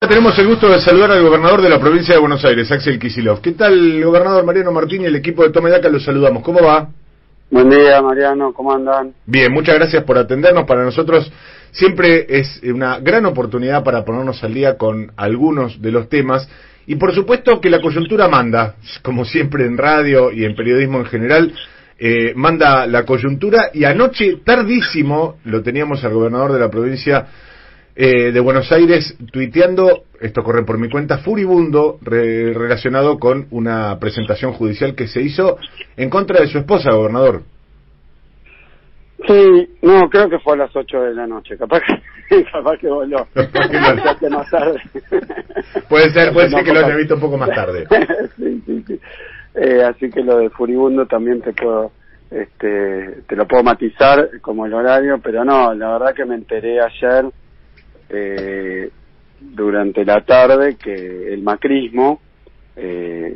Tenemos el gusto de saludar al gobernador de la provincia de Buenos Aires, Axel Kicillof. ¿Qué tal, gobernador? Mariano Martín y el equipo de Toma y Daca los saludamos. ¿Cómo va? Buen día, Mariano. ¿Cómo andan? Bien, muchas gracias por atendernos. Para nosotros siempre es una gran oportunidad para ponernos al día con algunos de los temas. Y por supuesto que la coyuntura manda, como siempre en radio y en periodismo en general, manda la coyuntura. Y anoche, tardísimo, lo teníamos al gobernador de la provincia de Buenos Aires tuiteando, esto corre por mi cuenta, furibundo, relacionado con una presentación judicial que se hizo en contra de su esposa, gobernador. Sí, no, creo que fue a las 8 de la noche, capaz que voló. Más tarde. Puede ser que lo haya visto un poco más tarde. Sí. Así que lo de furibundo también te lo puedo matizar como el horario, pero no, la verdad que me enteré ayer durante la tarde que el macrismo,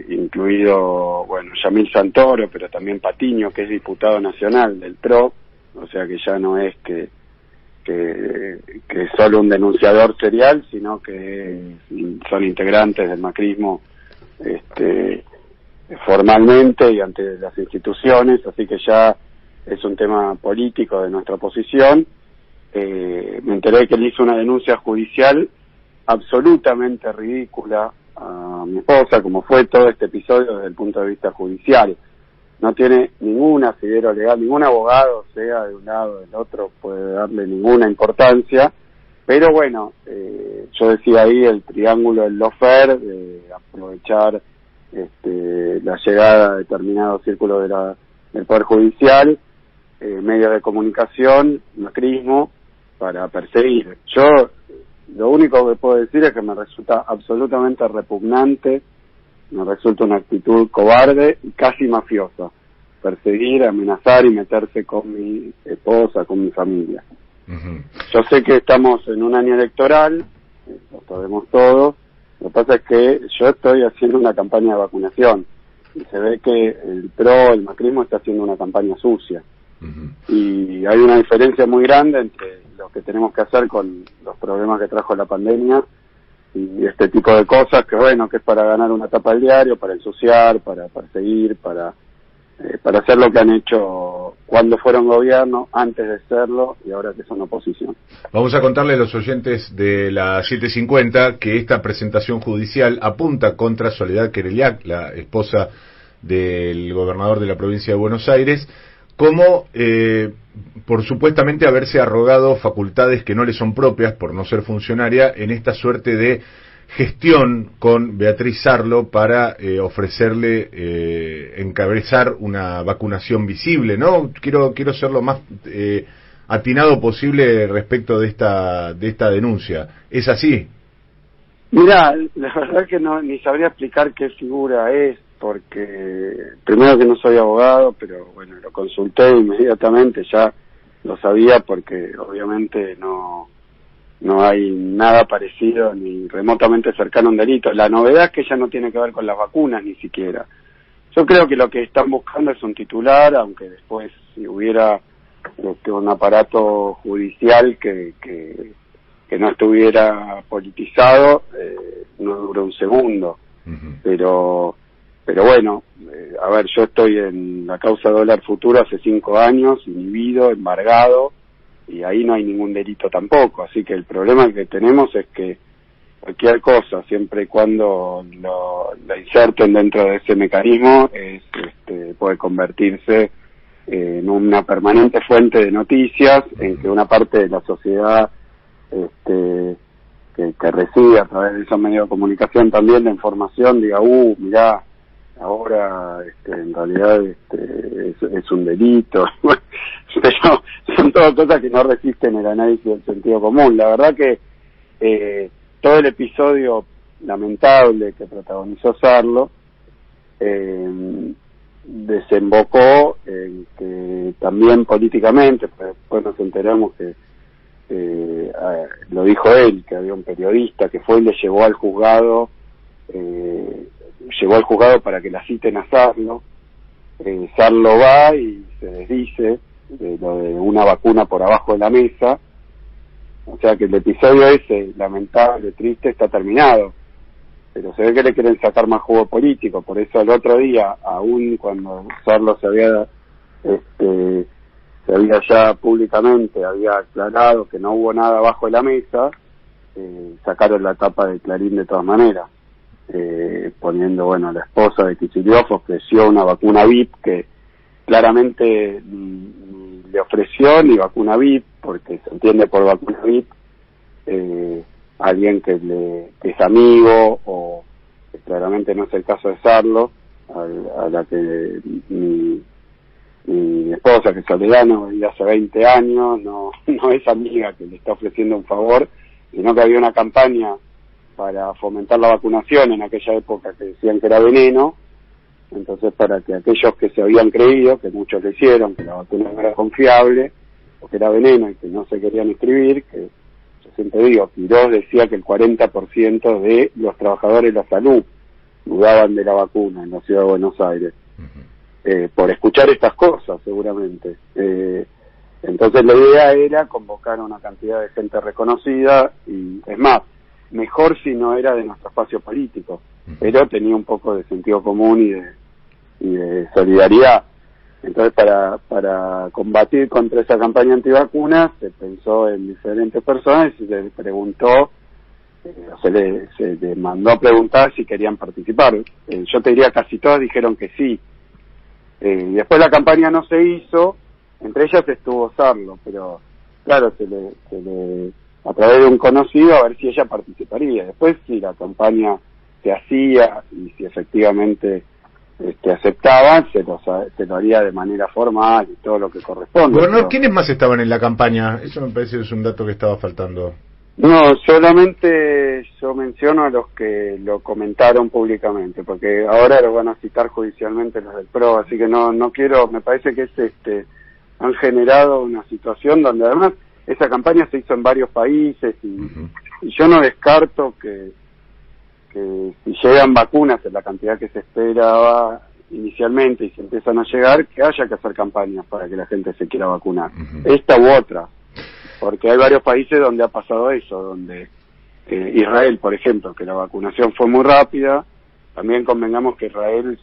incluido, Yamil Santoro, pero también Patiño, que es diputado nacional del PRO, o sea que ya no es que es solo un denunciador serial, sino que son integrantes del macrismo formalmente y ante las instituciones, así que ya es un tema político de nuestra oposición. Me enteré que él hizo una denuncia judicial absolutamente ridícula a mi esposa, como fue todo este episodio desde el punto de vista judicial. No tiene ningún asidero legal, ningún abogado, sea de un lado o del otro, puede darle ninguna importancia, pero yo decía ahí el triángulo del lawfare, de aprovechar la llegada de determinados círculos del Poder Judicial, medios de comunicación, macrismo, para perseguir. Yo lo único que puedo decir es que me resulta absolutamente repugnante, me resulta una actitud cobarde y casi mafiosa, perseguir, amenazar y meterse con mi esposa, con mi familia. Uh-huh. Yo sé que estamos en un año electoral, lo sabemos todos, lo que pasa es que yo estoy haciendo una campaña de vacunación y se ve que el PRO, el macrismo, está haciendo una campaña sucia. Uh-huh. Y hay una diferencia muy grande entre lo que tenemos que hacer con los problemas que trajo la pandemia y este tipo de cosas que es para ganar una tapa del diario, para ensuciar, para perseguir, para hacer lo que han hecho cuando fueron gobierno, antes de serlo y ahora que son oposición. Vamos a contarle a los oyentes de la 750 que esta presentación judicial apunta contra Soledad Quereliak, la esposa del gobernador de la provincia de Buenos Aires, como por supuestamente haberse arrogado facultades que no le son propias por no ser funcionaria en esta suerte de gestión con Beatriz Sarlo para ofrecerle encabezar una vacunación visible, ¿no? Quiero ser lo más atinado posible respecto de esta denuncia. ¿Es así? Mirá, la verdad que ni sabría explicar qué figura es, porque primero que no soy abogado, pero lo consulté inmediatamente, ya lo sabía porque obviamente no hay nada parecido ni remotamente cercano a un delito. La novedad es que ya no tiene que ver con las vacunas ni siquiera. Yo creo que lo que están buscando es un titular, aunque después si hubiera un aparato judicial que no estuviera politizado, no dura un segundo. Uh-huh. Pero yo estoy en la causa dólar futuro hace 5 años, inhibido, embargado, y ahí no hay ningún delito tampoco, así que el problema que tenemos es que cualquier cosa, siempre y cuando la inserten dentro de ese mecanismo, puede convertirse en una permanente fuente de noticias, en que una parte de la sociedad que recibe a través de esos medios de comunicación también la información diga, mirá, ahora en realidad es un delito. Pero son todas cosas que no resisten el análisis del sentido común. La verdad que todo el episodio lamentable que protagonizó Sarlo desembocó en que también políticamente, pues después nos enteramos que lo dijo él, que había un periodista que fue y le llevó al juzgado para que la citen a Sarlo. Sarlo va y se desdice de lo de una vacuna por abajo de la mesa, O sea que el episodio ese, lamentable, triste, está terminado. Pero se ve que le quieren sacar más jugo político. Por eso el otro día, aún cuando Sorlo se había ya públicamente había aclarado que no hubo nada bajo de la mesa, sacaron la tapa de Clarín de todas maneras, poniendo, bueno, la esposa de Kicillof ofreció una vacuna VIP que claramente ni le ofreció ni vacuna VIP, porque se entiende por vacuna VIP alguien que es amigo, o que claramente no es el caso de Sarlo, a la que mi esposa, que es Soledano, y hace 20 años, no es amiga que le está ofreciendo un favor, sino que había una campaña para fomentar la vacunación en aquella época que decían que era veneno. Entonces, para que aquellos que se habían creído, que muchos lo hicieron, que la vacuna no era confiable, o que era veneno y que no se querían inscribir, que yo siempre digo, Quirós decía que el 40% de los trabajadores de la salud dudaban de la vacuna en la ciudad de Buenos Aires, por escuchar estas cosas, seguramente. Entonces la idea era convocar a una cantidad de gente reconocida, y es más, mejor si no era de nuestro espacio político, pero tenía un poco de sentido común y de solidaridad. Entonces, para combatir contra esa campaña antivacunas, se pensó en diferentes personas y se le preguntó, se le mandó a preguntar si querían participar. Yo te diría casi todas dijeron que sí. Y después la campaña no se hizo, entre ellas estuvo Sarlo, pero claro, se le a través de un conocido a ver si ella participaría. Después, si la campaña se hacía y si efectivamente aceptaban, se lo haría de manera formal y todo lo que corresponde. Gobernador, ¿quiénes más estaban en la campaña? Eso me parece que es un dato que estaba faltando. No, solamente yo menciono a los que lo comentaron públicamente, porque ahora lo van a citar judicialmente los del PRO, así que no quiero, me parece que han generado una situación donde además esa campaña se hizo en varios países y yo no descarto que si llegan vacunas en la cantidad que se esperaba inicialmente y se empiezan a llegar, que haya que hacer campañas para que la gente se quiera vacunar, esta u otra, porque hay varios países donde ha pasado eso, donde Israel, por ejemplo, que la vacunación fue muy rápida. También convengamos que Israel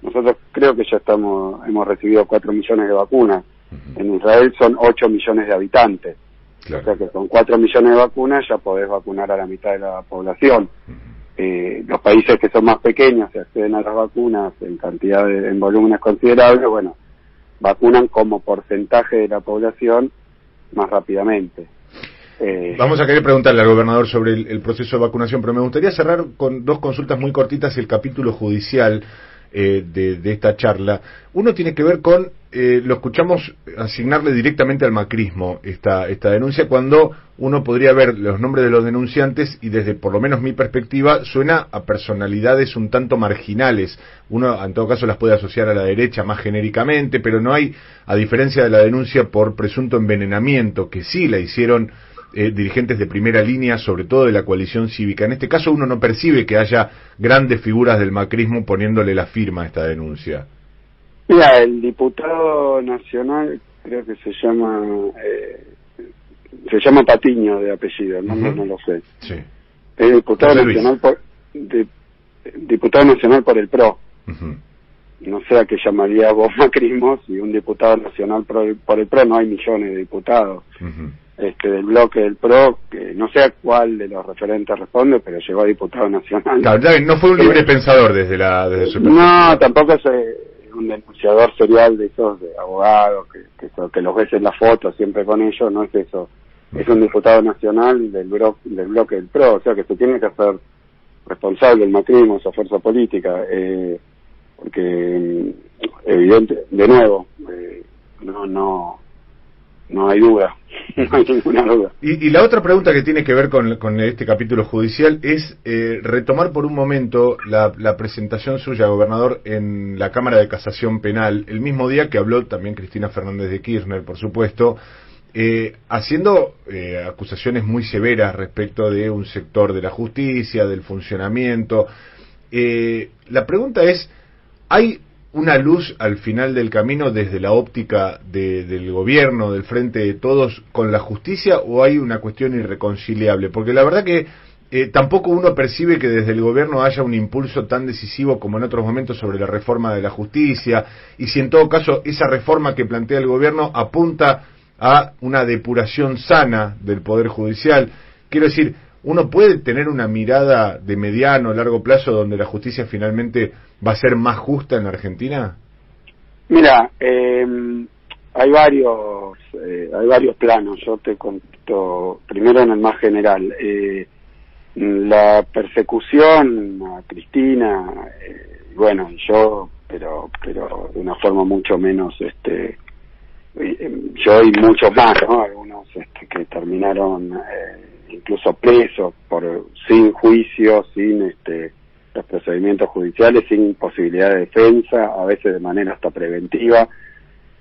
nosotros creo que ya hemos recibido 4 millones de vacunas. En Israel son 8 millones de habitantes. Claro. O sea que con 4 millones de vacunas ya podés vacunar a la mitad de la población. Los países que son más pequeños se acceden a las vacunas en volúmenes considerables, bueno, vacunan como porcentaje de la población más rápidamente. Vamos a querer preguntarle al gobernador sobre el proceso de vacunación, pero me gustaría cerrar con 2 consultas muy cortitas el capítulo judicial de esta charla. Uno tiene que ver con, lo escuchamos asignarle directamente al macrismo esta denuncia, cuando uno podría ver los nombres de los denunciantes y desde por lo menos mi perspectiva suena a personalidades un tanto marginales. Uno en todo caso las puede asociar a la derecha más genéricamente, pero no hay, a diferencia de la denuncia por presunto envenenamiento, que sí la hicieron dirigentes de primera línea, sobre todo de la coalición cívica. En este caso uno no percibe que haya grandes figuras del macrismo poniéndole la firma a esta denuncia. Mira, el diputado nacional, creo que se llama Patiño de apellido, no lo sé. Sí. Es diputado nacional diputado nacional por el PRO. No sé a qué llamaría vos macrismo si un diputado nacional por el PRO, no hay millones de diputados. Del bloque del PRO, que no sé a cuál de los referentes responde, pero llegó a diputado nacional. Claro, no fue un libre pensador desde su perspectiva. No, tampoco es un denunciador serial de esos de abogados que los ves en la foto siempre con ellos, no es eso. Es un diputado nacional del bloque del PRO, o sea que se tiene que hacer responsable el macrismo, esa fuerza política, porque evidente, de nuevo, no hay duda, no hay ninguna duda. Y la otra pregunta que tiene que ver con este capítulo judicial es retomar por un momento la presentación suya, gobernador, en la Cámara de Casación Penal, el mismo día que habló también Cristina Fernández de Kirchner, por supuesto, haciendo acusaciones muy severas respecto de un sector de la justicia, del funcionamiento. La pregunta es, ¿hay una luz al final del camino desde la óptica del gobierno, del Frente de Todos, con la justicia, o hay una cuestión irreconciliable? Porque la verdad que tampoco uno percibe que desde el gobierno haya un impulso tan decisivo como en otros momentos sobre la reforma de la justicia, y si en todo caso esa reforma que plantea el gobierno apunta a una depuración sana del Poder Judicial. Quiero decir, ¿uno puede tener una mirada de mediano o largo plazo donde la justicia finalmente va a ser más justa en la Argentina? Mira, hay varios planos. Yo te contesto primero en el más general. La persecución a Cristina, bueno, yo, pero de una forma mucho menos, yo y muchos más, ¿no? Algunos que terminaron incluso presos sin juicio, sin los procedimientos judiciales, sin posibilidad de defensa, a veces de manera hasta preventiva.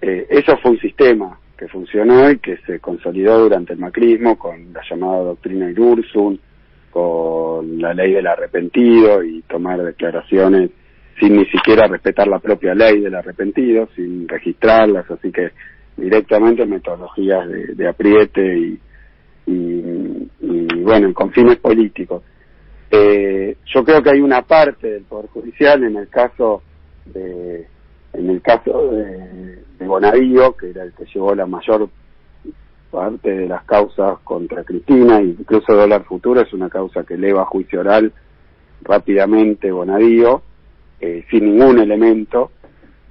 Eso fue un sistema que funcionó y que se consolidó durante el macrismo con la llamada doctrina Irurzun, con la ley del arrepentido y tomar declaraciones sin ni siquiera respetar la propia ley del arrepentido, sin registrarlas, así que directamente metodologías de apriete y bueno, con fines políticos. Yo creo que hay una parte del Poder Judicial en el caso de Bonadío, que era el que llevó la mayor parte de las causas contra Cristina, incluso Dólar Futuro es una causa que eleva a juicio oral rápidamente Bonadío, sin ningún elemento,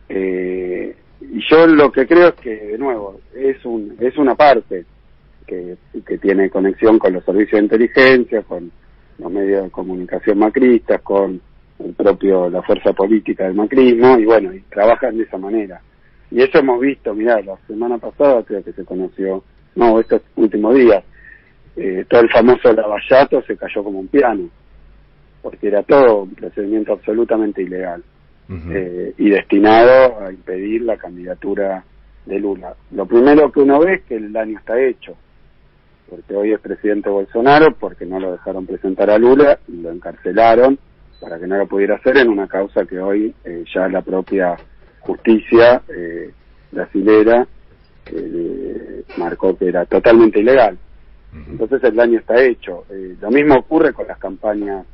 y yo lo que creo es que, de nuevo, es una parte que tiene conexión con los servicios de inteligencia, con los medios de comunicación macristas, con la fuerza política del macrismo, y bueno, y trabajan de esa manera. Y eso hemos visto, mirá, la semana pasada creo que se conoció, estos últimos días, todo el famoso Lavallato se cayó como un piano, porque era todo un procedimiento absolutamente ilegal. Uh-huh. Y destinado a impedir la candidatura de Lula. Lo primero que uno ve es que el daño está hecho, porque hoy es presidente Bolsonaro, porque no lo dejaron presentar a Lula y lo encarcelaron para que no lo pudiera hacer en una causa que hoy ya la propia justicia brasilera marcó que era totalmente ilegal. Uh-huh. Entonces el daño está hecho. Lo mismo ocurre con las campañas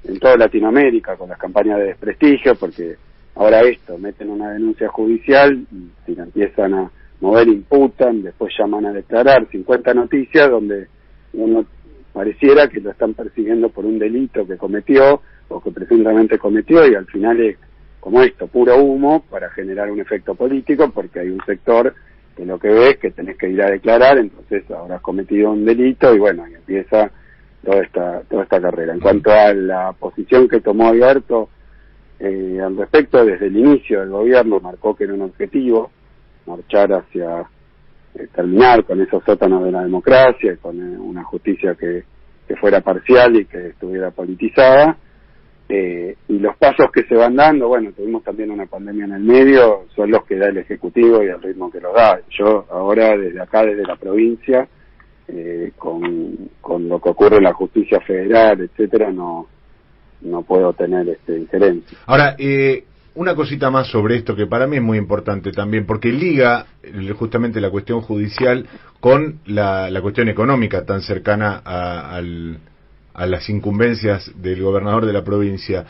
en toda Latinoamérica, con las campañas de desprestigio, porque ahora meten una denuncia judicial, y si la empiezan a mover, imputan, después llaman a declarar 50 noticias donde uno pareciera que lo están persiguiendo por un delito que cometió o que presuntamente cometió, y al final es como puro humo para generar un efecto político, porque hay un sector que lo que ve es que tenés que ir a declarar, entonces habrás cometido un delito, y bueno, y empieza toda esta carrera. En cuanto a la posición que tomó Alberto al respecto, desde el inicio del gobierno marcó que era un objetivo marchar hacia terminar con esos sótanos de la democracia, con una justicia que fuera parcial y que estuviera politizada, y los pasos que se van dando, bueno, tuvimos también una pandemia en el medio, son los que da el Ejecutivo y el ritmo que los da. Yo ahora desde acá, desde la provincia, con lo que ocurre en la justicia federal, etcétera, no puedo tener injerencia. Ahora, una cosita más sobre esto que para mí es muy importante también, porque liga justamente la cuestión judicial con la cuestión económica tan cercana a las incumbencias del gobernador de la provincia.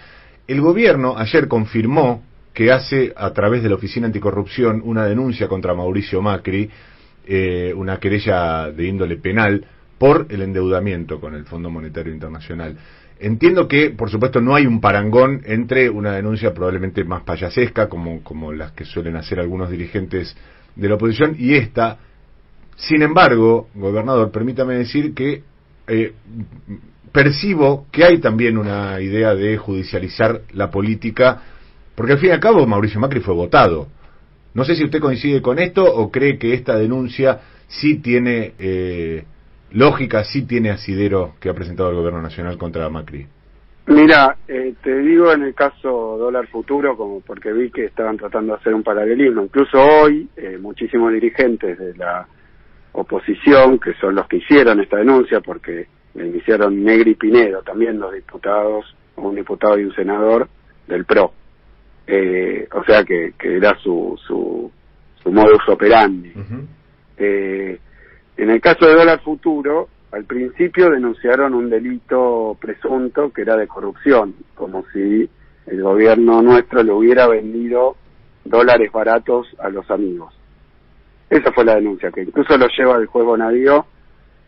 El gobierno ayer confirmó que hace, a través de la Oficina Anticorrupción, una denuncia contra Mauricio Macri, una querella de índole penal por el endeudamiento con el Fondo Monetario Internacional. Entiendo que, por supuesto, no hay un parangón entre una denuncia probablemente más payasesca, como las que suelen hacer algunos dirigentes de la oposición, y esta. Sin embargo, gobernador, permítame decir que percibo que hay también una idea de judicializar la política, porque al fin y al cabo Mauricio Macri fue votado. No sé si usted coincide con esto o cree que esta denuncia sí tiene lógica, sí tiene asidero que ha presentado el Gobierno Nacional contra Macri. Mira, te digo en el caso Dólar Futuro, como porque vi que estaban tratando de hacer un paralelismo. Incluso hoy, muchísimos dirigentes de la oposición, que son los que hicieron esta denuncia, porque la iniciaron Negri y Pinedo, también los diputados, un diputado y un senador del PRO. o sea que era su modus operandi. En el caso de dólar futuro, al principio denunciaron un delito presunto que era de corrupción, como si el gobierno nuestro le hubiera vendido dólares baratos a los amigos. Esa fue la denuncia, que incluso lo lleva el juez Bonadío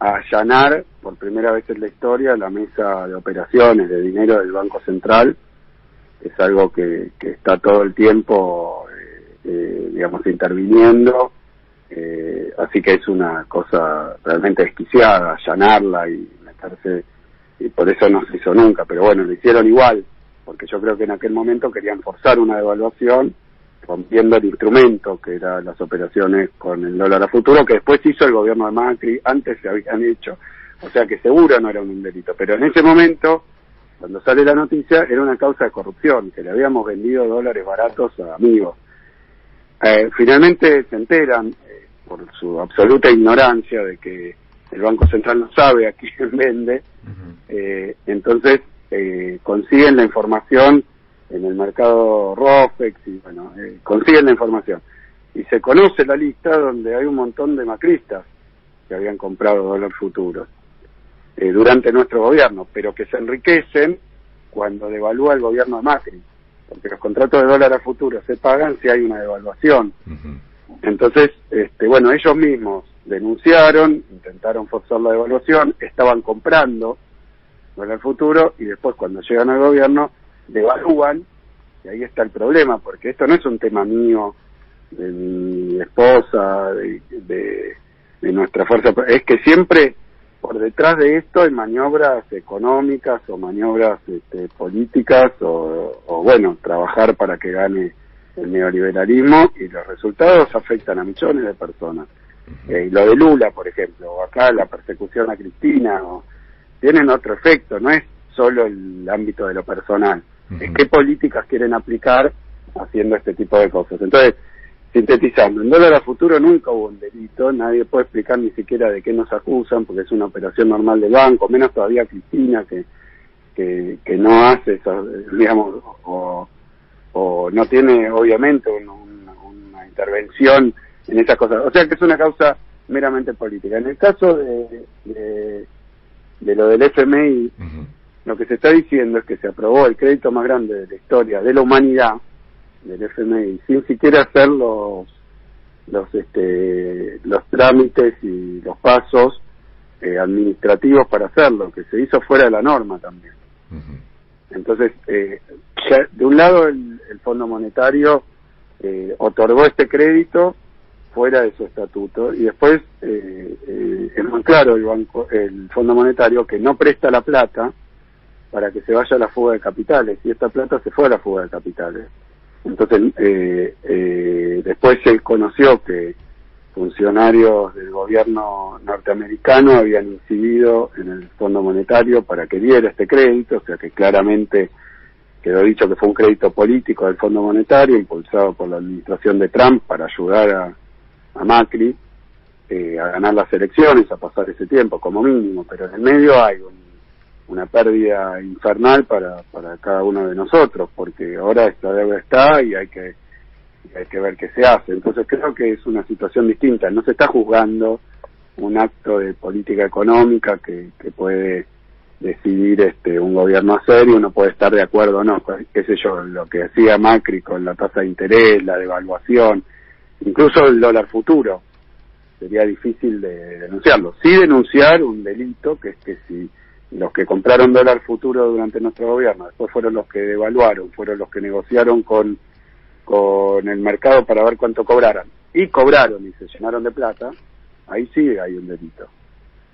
a allanar por primera vez en la historia la mesa de operaciones de dinero del Banco Central. Es algo que está todo el tiempo, digamos, interviniendo, así que es una cosa realmente desquiciada, allanarla y meterse, y por eso no se hizo nunca, pero bueno, lo hicieron igual, porque yo creo que en aquel momento querían forzar una devaluación, rompiendo el instrumento que eran las operaciones con el dólar a futuro, que después hizo el gobierno de Macri, antes se habían hecho, o sea que seguro no era un delito, pero en ese momento, cuando sale la noticia, era una causa de corrupción, que le habíamos vendido dólares baratos a amigos. Finalmente se enteran, por su absoluta ignorancia de que el Banco Central no sabe a quién vende, entonces consiguen la información en el mercado ROFEX y bueno, consiguen la información. Y se conoce la lista donde hay un montón de macristas que habían comprado dólar futuro durante nuestro gobierno, pero que se enriquecen cuando devalúa el gobierno de Macri, porque los contratos de dólar a futuro se pagan si hay una devaluación. Entonces, bueno, ellos mismos denunciaron, intentaron forzar la devaluación, estaban comprando dólar futuro y después cuando llegan al gobierno devalúan, y ahí está el problema, porque esto no es un tema mío, de mi esposa, de nuestra fuerza, es que siempre por detrás de esto hay maniobras económicas o maniobras políticas o bueno, trabajar para que gane el neoliberalismo, y los resultados afectan a millones de personas. Y lo de Lula, por ejemplo, o acá la persecución a Cristina, tienen otro efecto, no es solo el ámbito de lo personal, es qué políticas quieren aplicar haciendo este tipo de cosas. Entonces, sintetizando, en dólar a futuro nunca hubo un delito, nadie puede explicar ni siquiera de qué nos acusan, porque es una operación normal del banco, menos todavía Cristina, que no hace eso, digamos, o no tiene obviamente una intervención en esas cosas, o sea que es una causa meramente política. En el caso de lo del FMI, lo que se está diciendo es que se aprobó el crédito más grande de la historia de la humanidad, del FMI, sin siquiera hacer los trámites y los pasos administrativos para hacerlo, que se hizo fuera de la norma también. Entonces, ya, de un lado el Fondo Monetario otorgó este crédito fuera de su estatuto, y después es muy claro el Fondo Monetario que no presta la plata para que se vaya a la fuga de capitales, y esta plata se fue a la fuga de capitales. Entonces, después se conoció que funcionarios del gobierno norteamericano habían incidido en el Fondo Monetario para que diera este crédito, o sea que claramente quedó dicho que fue un crédito político del Fondo Monetario, impulsado por la administración de Trump para ayudar a Macri a ganar las elecciones, a pasar ese tiempo como mínimo, pero en el medio hay una pérdida infernal para cada uno de nosotros, porque ahora esta deuda está y hay que ver qué se hace. Entonces creo que es una situación distinta, no se está juzgando un acto de política económica que puede decidir un gobierno hacer, y uno puede estar de acuerdo o no, qué sé yo, lo que hacía Macri con la tasa de interés, la devaluación, incluso el dólar futuro, sería difícil de denunciarlo. Sí denunciar un delito, que es que si los que compraron dólar futuro durante nuestro gobierno después fueron los que devaluaron, fueron los que negociaron con el mercado para ver cuánto cobraran, y cobraron y se llenaron de plata, ahí sí hay un delito.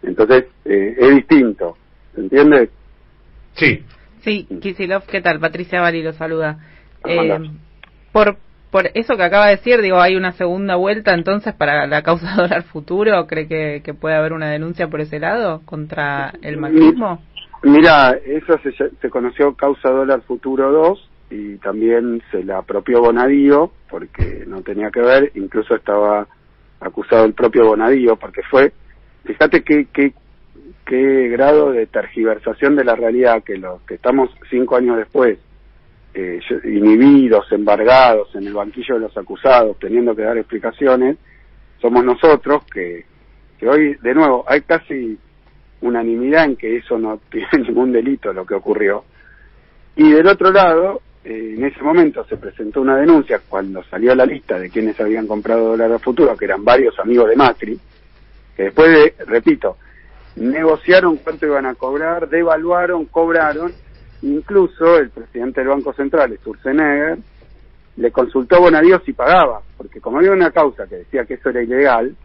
Entonces, es distinto, ¿se entiende? Sí. Sí, Kicillof, ¿qué tal? Patricia Bali lo saluda. Por eso que acaba de decir, digo, ¿hay una segunda vuelta entonces para la causa dólar futuro? ¿Cree que puede haber una denuncia por ese lado contra el macrismo? Mira, eso se conoció causa dólar futuro 2, y también se la apropió Bonadío, porque no tenía que ver, incluso estaba acusado el propio Bonadío, porque fíjate qué grado de tergiversación de la realidad, que los que estamos 5 años después inhibidos, embargados en el banquillo de los acusados, teniendo que dar explicaciones, somos nosotros que hoy, de nuevo, hay casi unanimidad en que eso no tiene ningún delito lo que ocurrió. Y del otro lado, en ese momento se presentó una denuncia cuando salió la lista de quienes habían comprado dólar a futuro, que eran varios amigos de Macri, que después repito, negociaron cuánto iban a cobrar, devaluaron, cobraron. Incluso el presidente del Banco Central, Sturzenegger, le consultó a Bonadío si pagaba, porque como había una causa que decía que eso era ilegal,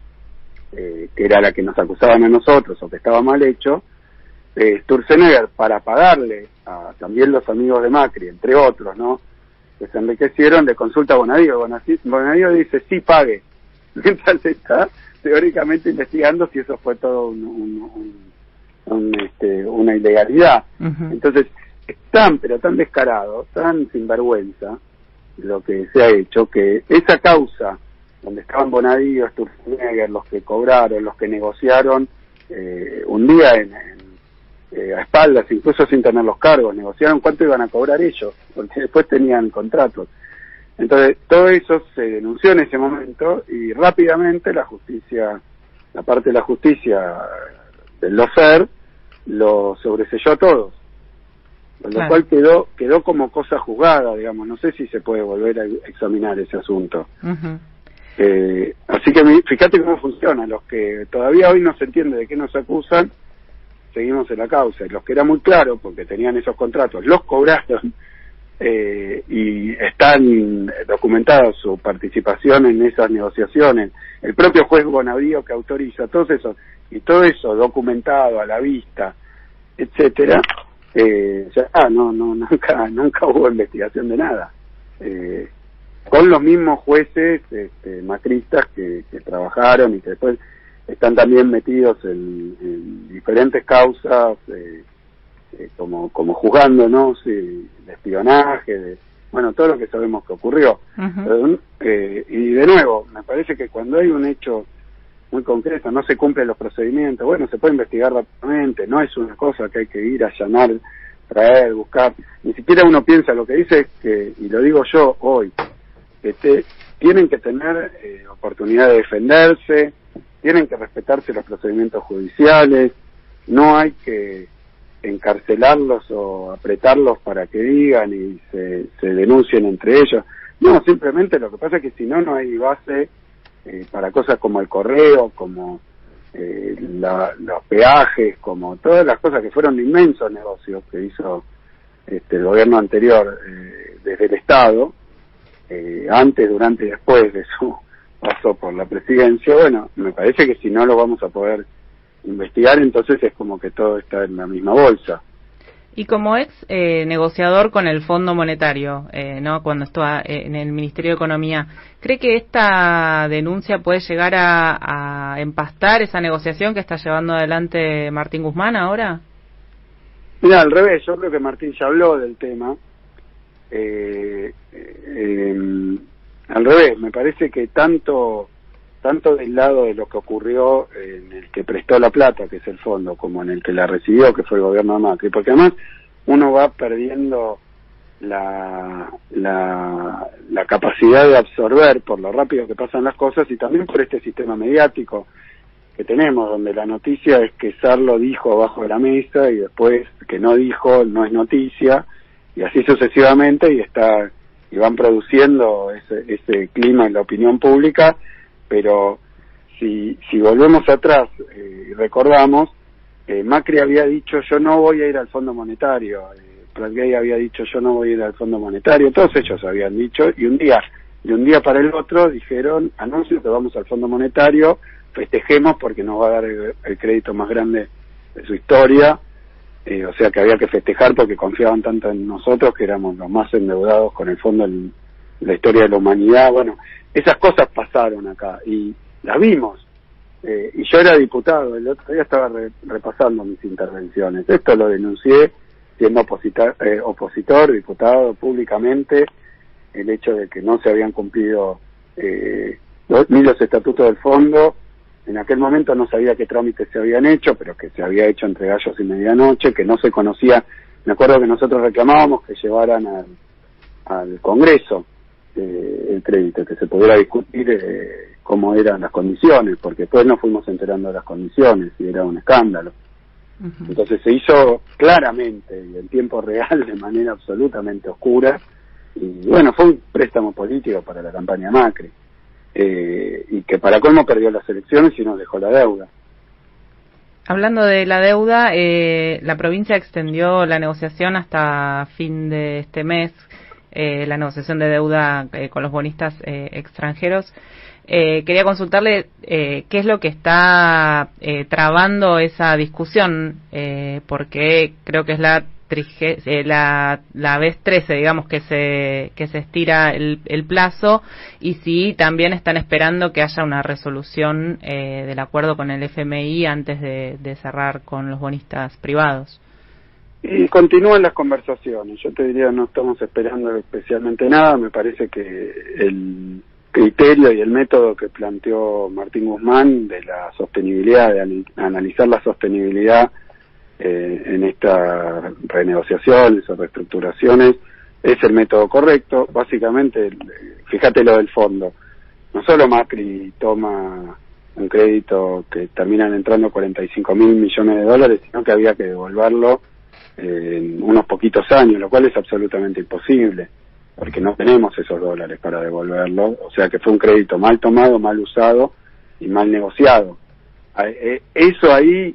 que era la que nos acusaban a nosotros o que estaba mal hecho, Sturzenegger, para pagarle a también los amigos de Macri, entre otros, ¿no?, que se enriquecieron, le consulta a Bonadío. Bonadío dice sí pague, mientras está teóricamente investigando si eso fue todo una ilegalidad. Uh-huh. Entonces, es tan, pero tan descarado, tan sinvergüenza lo que se ha hecho, que esa causa donde estaban Bonadío, Sturzenegger, los que cobraron, los que negociaron, un día a espaldas, incluso sin tener los cargos, negociaron cuánto iban a cobrar ellos, porque después tenían contratos. Entonces, todo eso se denunció en ese momento y rápidamente la parte de la justicia del Lofer lo sobreselló a todos, con lo cual quedó como cosa juzgada, digamos. No sé si se puede volver a examinar ese asunto. Uh-huh. Así que fíjate cómo funciona. Los que todavía hoy no se entiende de qué nos acusan, seguimos en la causa. Y los que era muy claro, porque tenían esos contratos, los cobraron, y están documentadas su participación en esas negociaciones. El propio juez Bonadío que autoriza todo eso documentado a la vista, etcétera. Nunca hubo investigación de nada, con los mismos jueces macristas que trabajaron y que después están también metidos en diferentes causas, como juzgando, ¿no?, de espionaje, todo lo que sabemos que ocurrió. Uh-huh. Y de nuevo, me parece que cuando hay un hecho muy concreto, no se cumplen los procedimientos, se puede investigar rápidamente, no es una cosa que hay que ir a allanar, traer, buscar. Ni siquiera uno piensa, lo que dice es que, y lo digo yo hoy, que tienen que tener oportunidad de defenderse, tienen que respetarse los procedimientos judiciales, no hay que encarcelarlos o apretarlos para que digan y se denuncien entre ellos. No, simplemente lo que pasa es que si no hay base para cosas como el correo, como los peajes, como todas las cosas que fueron inmensos negocios que hizo el gobierno anterior desde el Estado, antes, durante y después de su paso por la presidencia. Me parece que si no lo vamos a poder investigar, entonces es como que todo está en la misma bolsa. Y como ex negociador con el Fondo Monetario, ¿no?, cuando estaba en el Ministerio de Economía, ¿cree que esta denuncia puede llegar a empastar esa negociación que está llevando adelante Martín Guzmán ahora? Mira, al revés, yo creo que Martín ya habló del tema. Al revés, me parece que tanto del lado de lo que ocurrió en el que prestó la plata, que es el fondo, como en el que la recibió, que fue el gobierno de Macri, porque además uno va perdiendo la capacidad de absorber por lo rápido que pasan las cosas y también por este sistema mediático que tenemos, donde la noticia es que Sarlo dijo abajo de la mesa y después que no dijo no es noticia, y así sucesivamente, y van produciendo ese clima en la opinión pública. Pero si volvemos atrás y recordamos, Macri había dicho yo no voy a ir al Fondo Monetario, Pratgay había dicho yo no voy a ir al Fondo Monetario, todos ellos habían dicho, y un día para el otro dijeron anuncio que vamos al Fondo Monetario, festejemos porque nos va a dar el crédito más grande de su historia, o sea que había que festejar porque confiaban tanto en nosotros que éramos los más endeudados con el fondo en la historia de la humanidad. Esas cosas pasaron acá y las vimos, y yo era diputado, el otro día estaba repasando mis intervenciones, esto lo denuncié siendo opositor, diputado, públicamente, el hecho de que no se habían cumplido ni los estatutos del fondo. En aquel momento no sabía qué trámites se habían hecho, pero que se había hecho entre gallos y medianoche, que no se conocía. Me acuerdo que nosotros reclamábamos que llevaran al Congreso el crédito, que se pudiera discutir cómo eran las condiciones, porque después nos fuimos enterando de las condiciones y era un escándalo. Uh-huh. Entonces se hizo claramente y en tiempo real, de manera absolutamente oscura, y bueno, fue un préstamo político para la campaña Macri, y que para colmo perdió las elecciones y nos dejó la deuda. Hablando de la deuda, la provincia extendió la negociación hasta fin de este mes, la negociación de deuda con los bonistas extranjeros. Quería consultarle qué es lo que está trabando esa discusión, porque creo que es la vez 13, digamos, que se estira el plazo, y si también están esperando que haya una resolución del acuerdo con el FMI antes de cerrar con los bonistas privados. Y continúan las conversaciones. Yo te diría, no estamos esperando especialmente nada. Me parece que el criterio y el método que planteó Martín Guzmán de la sostenibilidad, de analizar la sostenibilidad en estas renegociaciones o reestructuraciones, es el método correcto. Básicamente, fíjate lo del fondo. No solo Macri toma un crédito que terminan entrando 45.000 millones de dólares, sino que había que devolverlo en unos poquitos años, lo cual es absolutamente imposible, porque no tenemos esos dólares para devolverlo. O sea que fue un crédito mal tomado, mal usado y mal negociado. Eso ahí,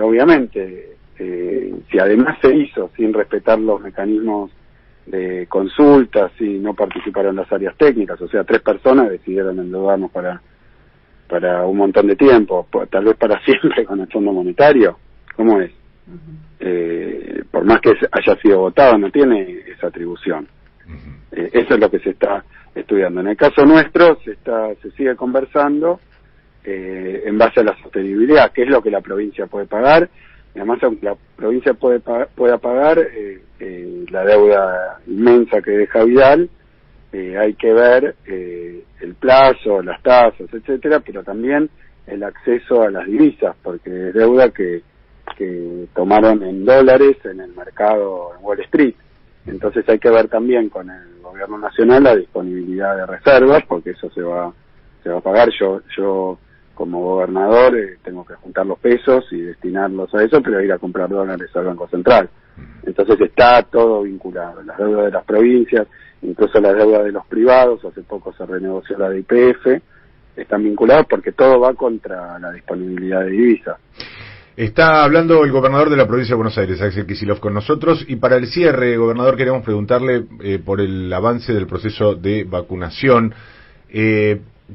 obviamente, si además se hizo sin respetar los mecanismos de consultas y no participaron las áreas técnicas, o sea, 3 personas decidieron endeudarnos para un montón de tiempo, tal vez para siempre con el Fondo Monetario. ¿Cómo es? Por más que haya sido votado, no tiene esa atribución. Eso es lo que se está estudiando. En el caso nuestro se sigue conversando en base a la sostenibilidad, qué es lo que la provincia puede pagar. Y además, aunque la provincia pueda pagar la deuda inmensa que deja Vidal, hay que ver el plazo, las tasas, etcétera, pero también el acceso a las divisas, porque es deuda que tomaron en dólares en el mercado en Wall Street. Entonces hay que ver también con el gobierno nacional la disponibilidad de reservas, porque eso se va a pagar. Yo como gobernador tengo que juntar los pesos y destinarlos a eso, pero ir a comprar dólares al Banco Central. Entonces está todo vinculado, las deudas de las provincias, incluso las deudas de los privados. Hace poco se renegoció la de YPF, están vinculados porque todo va contra la disponibilidad de divisas. Está hablando el gobernador de la provincia de Buenos Aires, Axel Kicillof, con nosotros, y para el cierre, gobernador, queremos preguntarle por el avance del proceso de vacunación.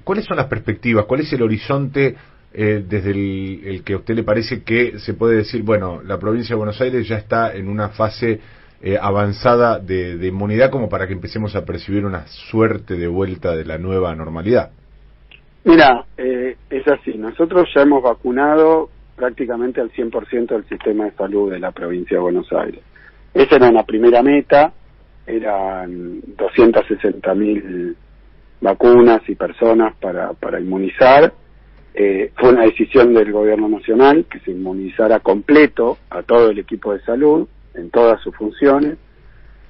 ¿Cuáles son las perspectivas? ¿Cuál es el horizonte desde el que a usted le parece que se puede decir, bueno, la provincia de Buenos Aires ya está en una fase avanzada de inmunidad como para que empecemos a percibir una suerte de vuelta de la nueva normalidad? Mira, es así. Nosotros ya hemos vacunado prácticamente al 100% del sistema de salud de la provincia de Buenos Aires. Esa era una primera meta, eran 260.000 vacunas y personas para inmunizar. Fue una decisión del gobierno nacional que se inmunizara completo a todo el equipo de salud, en todas sus funciones.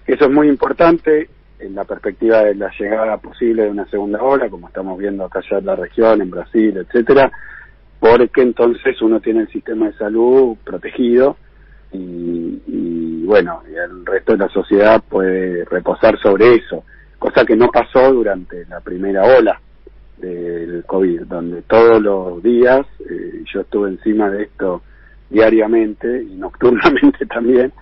Eso es muy importante en la perspectiva de la llegada posible de una segunda ola, como estamos viendo acá ya en la región, en Brasil, etcétera, porque entonces uno tiene el sistema de salud protegido y bueno, y el resto de la sociedad puede reposar sobre eso, cosa que no pasó durante la primera ola del COVID, donde todos los días, yo estuve encima de esto diariamente y nocturnamente también,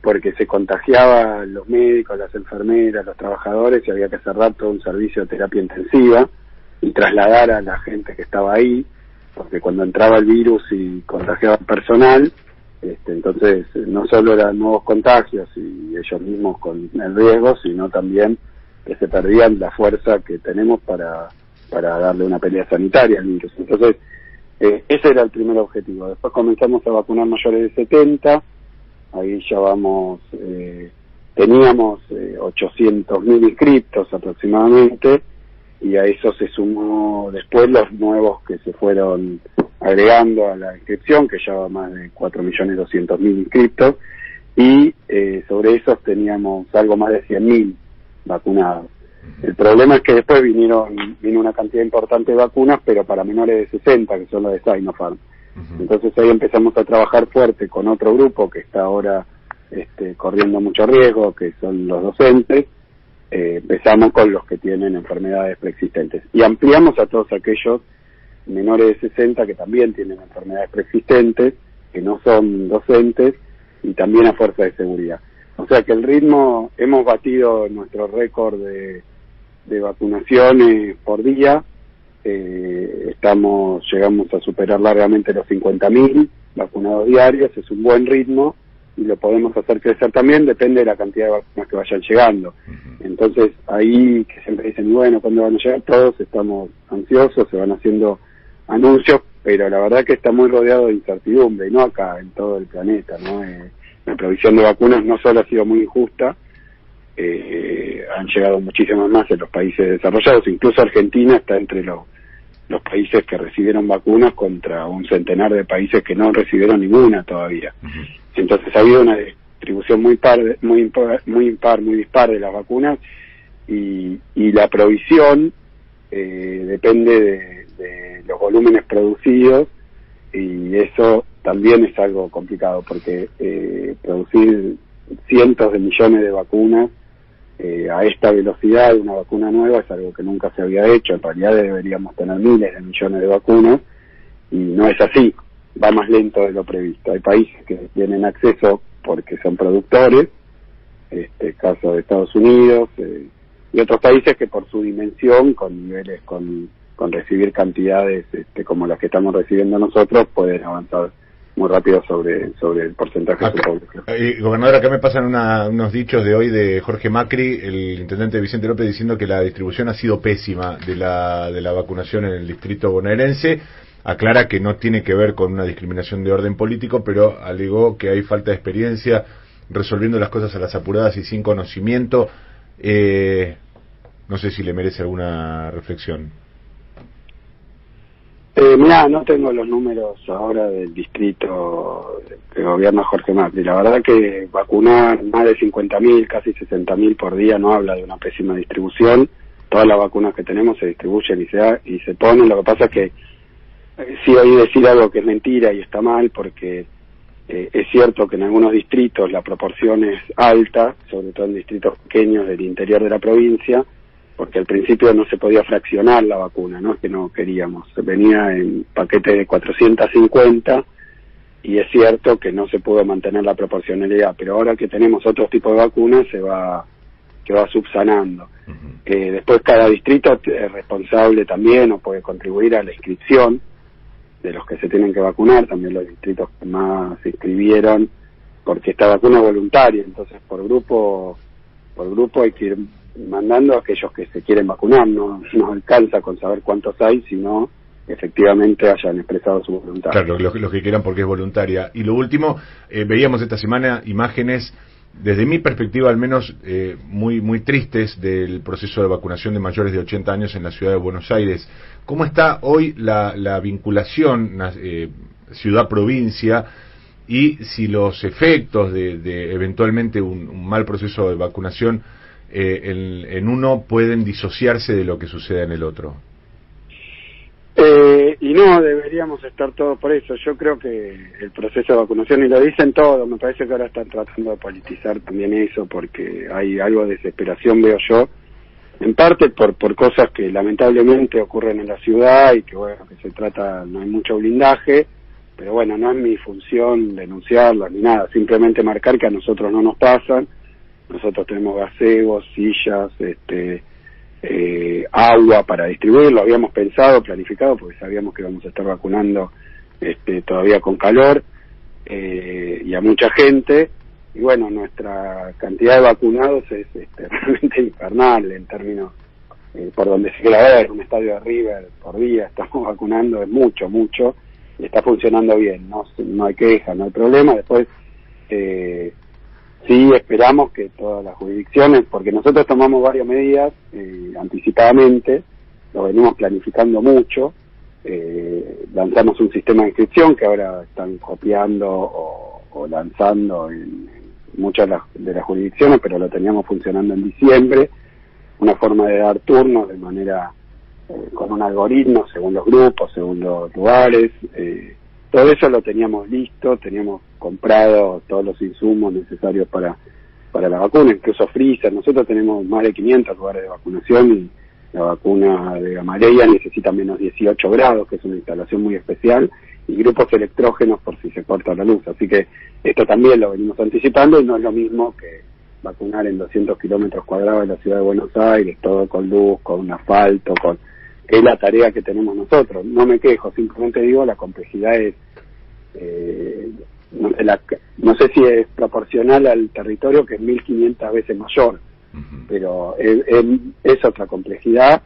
porque se contagiaba los médicos, las enfermeras, los trabajadores, y había que cerrar todo un servicio de terapia intensiva y trasladar a la gente que estaba ahí, porque cuando entraba el virus y contagiaba al personal, entonces no solo eran nuevos contagios y ellos mismos con el riesgo, sino también que se perdían la fuerza que tenemos para darle una pelea sanitaria al virus. Entonces, ese era el primer objetivo. Después comenzamos a vacunar mayores de 70, ahí ya vamos, teníamos 800.000 inscriptos aproximadamente, y a eso se sumó después los nuevos que se fueron agregando a la inscripción, que ya va más de 4.200.000 inscriptos, y seguramente sobre esos teníamos algo más de 100.000 vacunados. El problema es que después vino una cantidad importante de vacunas, pero para menores de 60, que son las de Sinopharm. Entonces ahí empezamos a trabajar fuerte con otro grupo que está ahora corriendo mucho riesgo, que son los docentes. Empezamos con los que tienen enfermedades preexistentes y ampliamos a todos aquellos menores de 60 que también tienen enfermedades preexistentes, que no son docentes, y también a fuerza de seguridad. O sea que el ritmo, hemos batido nuestro récord de vacunaciones por día. Llegamos a superar largamente los 50.000 vacunados diarios. Es un buen ritmo y lo podemos hacer crecer también, depende de la cantidad de vacunas que vayan llegando. Entonces ahí que siempre dicen, bueno, ¿cuándo van a llegar? Todos estamos ansiosos, se van haciendo anuncios, pero la verdad que está muy rodeado de incertidumbre, y no acá, en todo el planeta, ¿no? La provisión de vacunas no solo ha sido muy injusta, han llegado muchísimas más en los países desarrollados, incluso Argentina está entre los países que recibieron vacunas contra un centenar de países que no recibieron ninguna todavía. Entonces ha habido una distribución muy dispar de las vacunas, y la provisión depende de los volúmenes producidos, y eso también es algo complicado, porque producir cientos de millones de vacunas a esta velocidad, una vacuna nueva, es algo que nunca se había hecho. En realidad deberíamos tener miles de millones de vacunas, y no es así, va más lento de lo previsto. Hay países que tienen acceso porque son productores, caso de Estados Unidos, y otros países que por su dimensión, con niveles, con recibir cantidades como las que estamos recibiendo nosotros, pueden avanzar muy rápido sobre el porcentaje de su población. Gobernador, acá me pasan unos dichos de hoy de Jorge Macri, el intendente Vicente López, diciendo que la distribución ha sido pésima de la vacunación en el distrito bonaerense. Aclara que no tiene que ver con una discriminación de orden político, pero alegó que hay falta de experiencia resolviendo las cosas a las apuradas y sin conocimiento. No sé si le merece alguna reflexión. Mirá, no tengo los números ahora del distrito que gobierna Jorge Macri. La verdad que vacunar más de 50.000, casi 60.000 por día no habla de una pésima distribución. Todas las vacunas que tenemos se distribuyen y se ponen. Lo que pasa es que sí oí decir algo que es mentira y está mal, porque es cierto que en algunos distritos la proporción es alta, sobre todo en distritos pequeños del interior de la provincia, porque al principio no se podía fraccionar la vacuna, no es que no queríamos, venía en paquete de 450, y es cierto que no se pudo mantener la proporcionalidad, pero ahora que tenemos otro tipo de vacunas se va subsanando. Después cada distrito es responsable también, o puede contribuir a la inscripción de los que se tienen que vacunar, también los distritos que más se inscribieron, porque esta vacuna es voluntaria, entonces por grupo hay que ir mandando a aquellos que se quieren vacunar. No alcanza con saber cuántos hay, sino efectivamente hayan expresado su voluntad. Claro, los que quieran, porque es voluntaria. Y lo último, veíamos esta semana imágenes, desde mi perspectiva al menos, muy muy tristes del proceso de vacunación de mayores de 80 años en la ciudad de Buenos Aires. ¿Cómo está hoy la vinculación ciudad-provincia, y si los efectos de eventualmente un mal proceso de vacunación en uno pueden disociarse de lo que suceda en el otro? Y no, deberíamos estar todos por eso. Yo creo que el proceso de vacunación, y lo dicen todos, me parece que ahora están tratando de politizar también eso, porque hay algo de desesperación, veo yo, en parte por cosas que lamentablemente ocurren en la ciudad, y que bueno, que se trata, no hay mucho blindaje, pero bueno, no es mi función denunciarlo ni nada, simplemente marcar que a nosotros no nos pasan. Nosotros tenemos gazebos, sillas, agua para distribuir. Lo habíamos pensado, planificado, porque sabíamos que íbamos a estar vacunando todavía con calor, y a mucha gente. Y bueno, nuestra cantidad de vacunados es realmente infernal en términos, por donde se quiera ver, un estadio de River por día estamos vacunando, es mucho, y está funcionando bien, no hay queja, no hay problema. Después sí esperamos que todas las jurisdicciones, porque nosotros tomamos varias medidas anticipadamente, lo venimos planificando mucho, lanzamos un sistema de inscripción que ahora están copiando o lanzando en muchas de las jurisdicciones, pero lo teníamos funcionando en diciembre, una forma de dar turnos de manera con un algoritmo según los grupos, según los lugares, todo eso lo teníamos listo, teníamos comprado todos los insumos necesarios para la vacuna, incluso freezer. Nosotros tenemos más de 500 lugares de vacunación y la vacuna de Gamaleya necesita menos 18 grados, que es una instalación muy especial, y grupos electrógenos por si se corta la luz. Así que esto también lo venimos anticipando y no es lo mismo que vacunar en 200 kilómetros cuadrados de la ciudad de Buenos Aires, todo con luz, con un asfalto, que es la tarea que tenemos nosotros. No me quejo, simplemente digo, la complejidad es, no sé si es proporcional al territorio, que es 1500 veces mayor, pero es otra complejidad.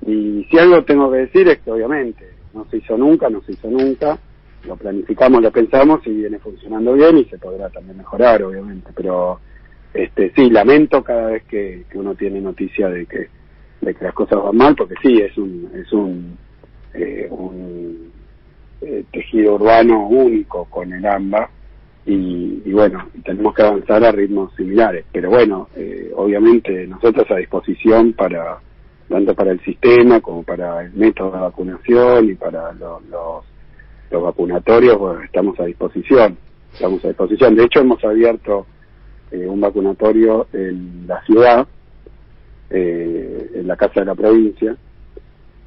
Y si algo tengo que decir es que obviamente no se hizo nunca, lo planificamos, lo pensamos y viene funcionando bien y se podrá también mejorar, obviamente, pero sí, lamento cada vez que uno tiene noticia de que las cosas van mal, porque sí, es un tejido urbano único con el AMBA y bueno, tenemos que avanzar a ritmos similares, pero bueno, obviamente nosotros a disposición tanto para el sistema como para el método de vacunación y para los vacunatorios, bueno, estamos a disposición. De hecho, hemos abierto un vacunatorio en la ciudad, en la Casa de la Provincia,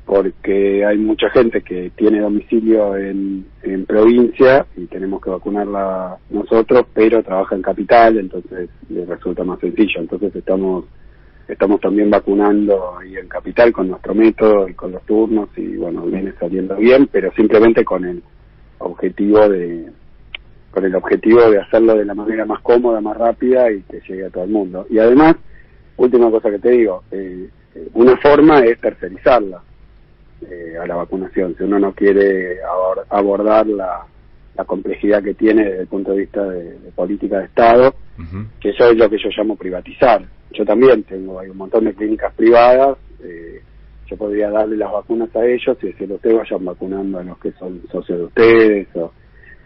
porque hay mucha gente que tiene domicilio en provincia y tenemos que vacunarla nosotros, pero trabaja en capital, entonces le resulta más sencillo. Entonces estamos también vacunando ahí en capital con nuestro método y con los turnos y bueno, viene saliendo bien, pero simplemente con el objetivo de hacerlo de la manera más cómoda, más rápida y que llegue a todo el mundo. Y además, última cosa que te digo, una forma es tercerizarla a la vacunación, si uno no quiere abordar la complejidad que tiene desde el punto de vista de política de Estado, que eso es lo que yo llamo privatizar. Yo también hay un montón de clínicas privadas, yo podría darle las vacunas a ellos y decirle, ustedes vayan vacunando a los que son socios de ustedes,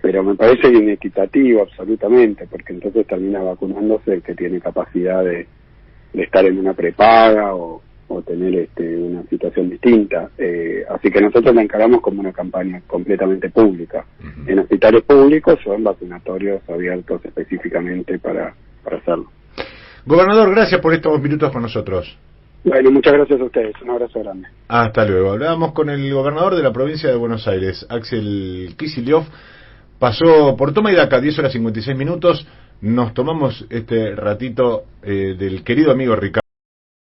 pero me parece inequitativo absolutamente, porque entonces termina vacunándose el que tiene capacidad de estar en una prepaga o tener una situación distinta. Así que nosotros la encaramos como una campaña completamente pública, en hospitales públicos o en vacunatorios abiertos específicamente para hacerlo. Gobernador, gracias por estos minutos con nosotros. Bueno, muchas gracias a ustedes, un abrazo grande. Hasta luego. Hablábamos con el gobernador de la provincia de Buenos Aires, Axel Kicillof. Pasó por toma y daca, 10 horas 56 minutos. Nos tomamos este ratito del querido amigo Ricardo.